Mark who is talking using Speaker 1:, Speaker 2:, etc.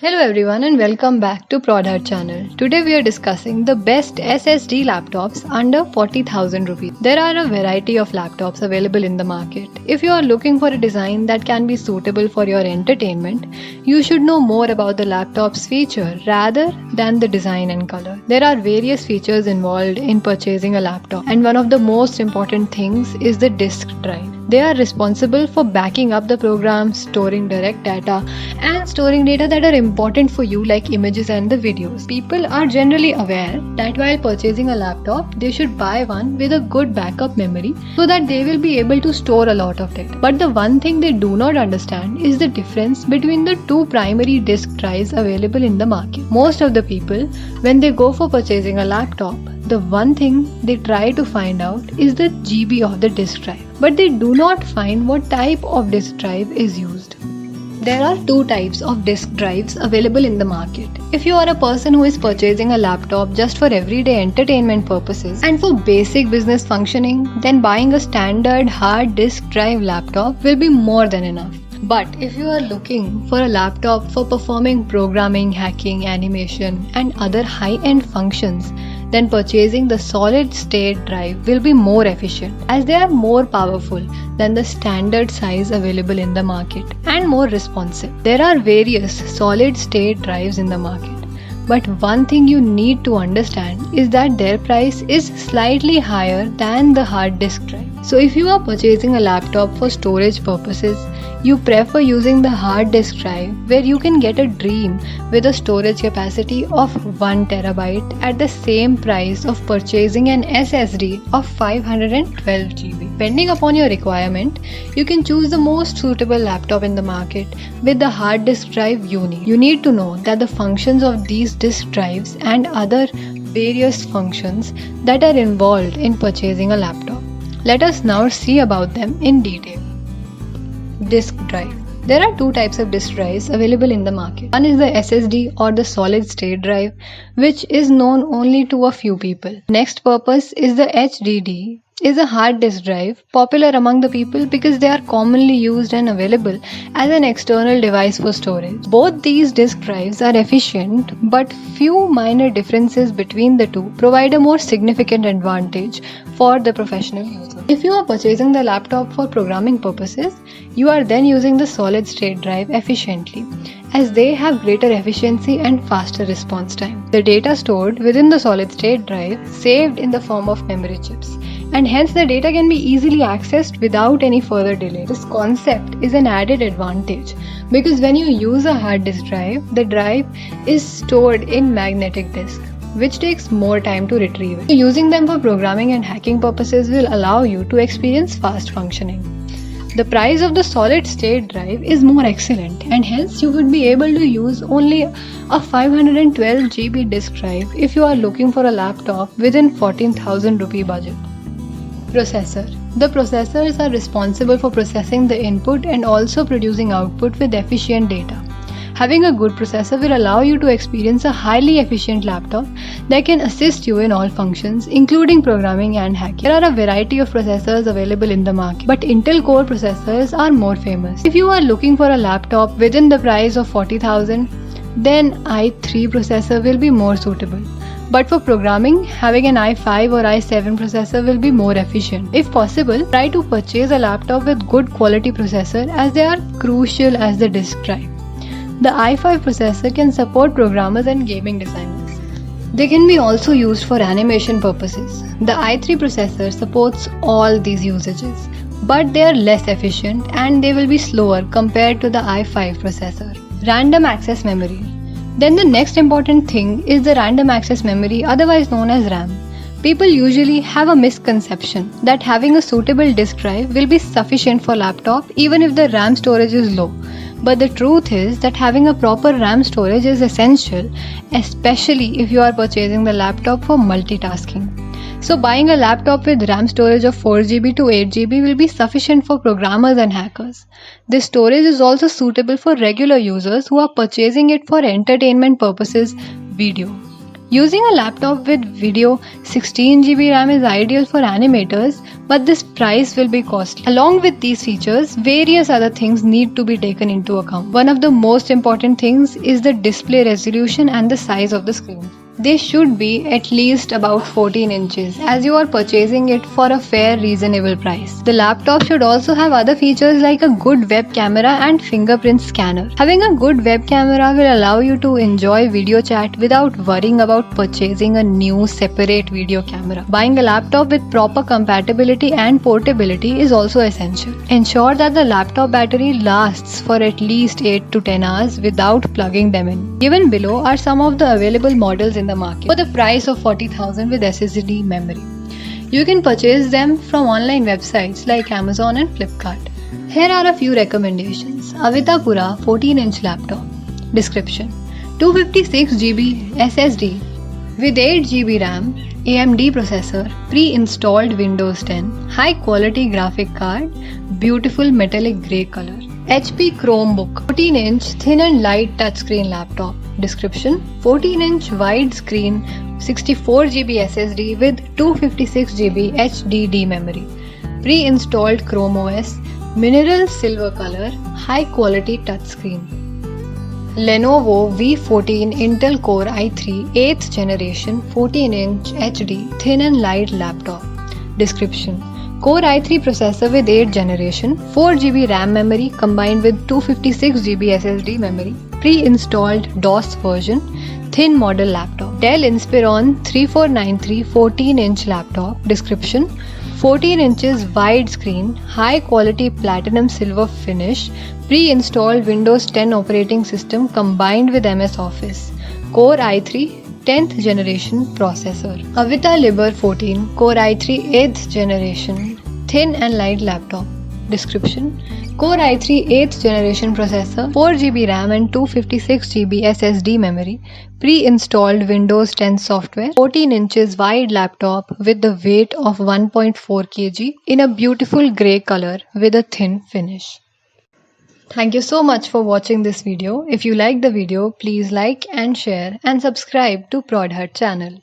Speaker 1: Hello everyone and welcome back to Prodart channel. Today we are discussing the best SSD laptops under 40,000 rupees. There are a variety of laptops available in the market. If you are looking for a design that can be suitable for your entertainment, you should know more about the laptop's feature rather than the design and color. There are various features involved in purchasing a laptop, and one of the most important things is the disk drive. They are responsible for backing up the program, storing direct data, and storing data that are important for you like images and the videos. People are generally aware that while purchasing a laptop, they should buy one with a good backup memory so that they will be able to store a lot of data. But the one thing they do not understand is the difference between the two primary disk drives available in the market. Most of the people, when they go for purchasing a laptop, the one thing they try to find out is the GB of the disk drive, but they do not find what type of disk drive is used. There are two types of disk drives available in the market. If you are a person who is purchasing a laptop just for everyday entertainment purposes and for basic business functioning, then buying a standard hard disk drive laptop will be more than enough. But if you are looking for a laptop for performing programming, hacking, animation, and other high-end functions, then purchasing the solid state drive will be more efficient as they are more powerful than the standard size available in the market and more responsive. There are various solid state drives in the market, but one thing you need to understand is that their price is slightly higher than the hard disk drive. So if you are purchasing a laptop for storage purposes, you prefer using the hard disk drive where you can get a dream with a storage capacity of 1 terabyte at the same price of purchasing an SSD of 512 GB. Depending upon your requirement, you can choose the most suitable laptop in the market with the hard disk drive you need. You need to know that the functions of these disk drives and other various functions that are involved in purchasing a laptop. Let us now see about them in detail. Disk drive. There are two types of disk drives available in the market. One is the SSD or the solid state drive, which is known only to a few people. Next purpose is the HDD, is a hard disk drive popular among the people because they are commonly used and available as an external device for storage. Both these disk drives are efficient, but few minor differences between the two provide a more significant advantage for the professional user. If you are purchasing the laptop for programming purposes, you are then using the solid state drive efficiently, as they have greater efficiency and faster response time. The data stored within the solid state drive saved in the form of memory chips, and hence the data can be easily accessed without any further delay. This concept is an added advantage because when you use a hard disk drive, the drive is stored in magnetic disk, which takes more time to retrieve it. Using them for programming and hacking purposes will allow you to experience fast functioning. The price of the solid state drive is more excellent, and hence you would be able to use only a 512 GB disk drive if you are looking for a laptop within 14,000 rupee budget. Processor. The processors are responsible for processing the input and also producing output with efficient data. Having a good processor will allow you to experience a highly efficient laptop that can assist you in all functions, including programming and hacking. There are a variety of processors available in the market, but Intel Core processors are more famous. If you are looking for a laptop within the price of 40,000, then i3 processor will be more suitable. But for programming, having an i5 or i7 processor will be more efficient. If possible, try to purchase a laptop with good quality processor as they are crucial as the disk drive. The i5 processor can support programmers and gaming designers. They can be also used for animation purposes. The i3 processor supports all these usages, but they are less efficient and they will be slower compared to the i5 processor. Random access memory. Then the next important thing is the random access memory, otherwise known as RAM. People usually have a misconception that having a suitable disk drive will be sufficient for laptop even if the RAM storage is low. But the truth is that having a proper RAM storage is essential, especially if you are purchasing the laptop for multitasking. So buying a laptop with RAM storage of 4GB to 8GB will be sufficient for programmers and hackers. This storage is also suitable for regular users who are purchasing it for entertainment purposes, video. Using a laptop with video 16GB RAM is ideal for animators, but this price will be costly. Along with these features, various other things need to be taken into account. One of the most important things is the display resolution and the size of the screen. They should be at least about 14 inches as you are purchasing it for a fair reasonable price. The laptop should also have other features like a good web camera and fingerprint scanner. Having a good web camera will allow you to enjoy video chat without worrying about purchasing a new separate video camera. Buying a laptop with proper compatibility and portability is also essential. Ensure that the laptop battery lasts for at least 8 to 10 hours without plugging them in. Given below are some of the available models in the market for the price of 40,000 with SSD memory. You can purchase them from online websites like Amazon and Flipkart. Here are a few recommendations. Avita Pura 14-inch laptop. Description: 256GB SSD with 8GB RAM, AMD processor, pre-installed Windows 10, high quality graphic card, beautiful metallic grey color. HP Chromebook 14-inch thin and light touchscreen laptop. Description: 14-inch widescreen 64GB SSD with 256GB HDD memory. Pre-installed Chrome OS, mineral silver color, high quality touchscreen. Lenovo V14 Intel Core i3 8th generation 14-inch HD thin and light laptop. Description: Core i3 processor with 8th generation, 4GB RAM memory combined with 256GB SSD memory, pre-installed DOS version, thin model laptop. Dell Inspiron 3493 14-inch laptop. Description: 14 inches wide screen, high quality platinum silver finish, pre-installed Windows 10 operating system combined with MS Office. Core i3 10th generation processor. Avita Liber 14 Core i3 8th generation thin and light laptop. Description: Core i3 8th generation processor, 4GB RAM and 256GB SSD memory, pre-installed Windows 10 software, 14 inches wide laptop with the weight of 1.4 kg in a beautiful grey color with a thin finish. Thank you so much for watching this video. If you like the video, please like and share and subscribe to ProdHut channel.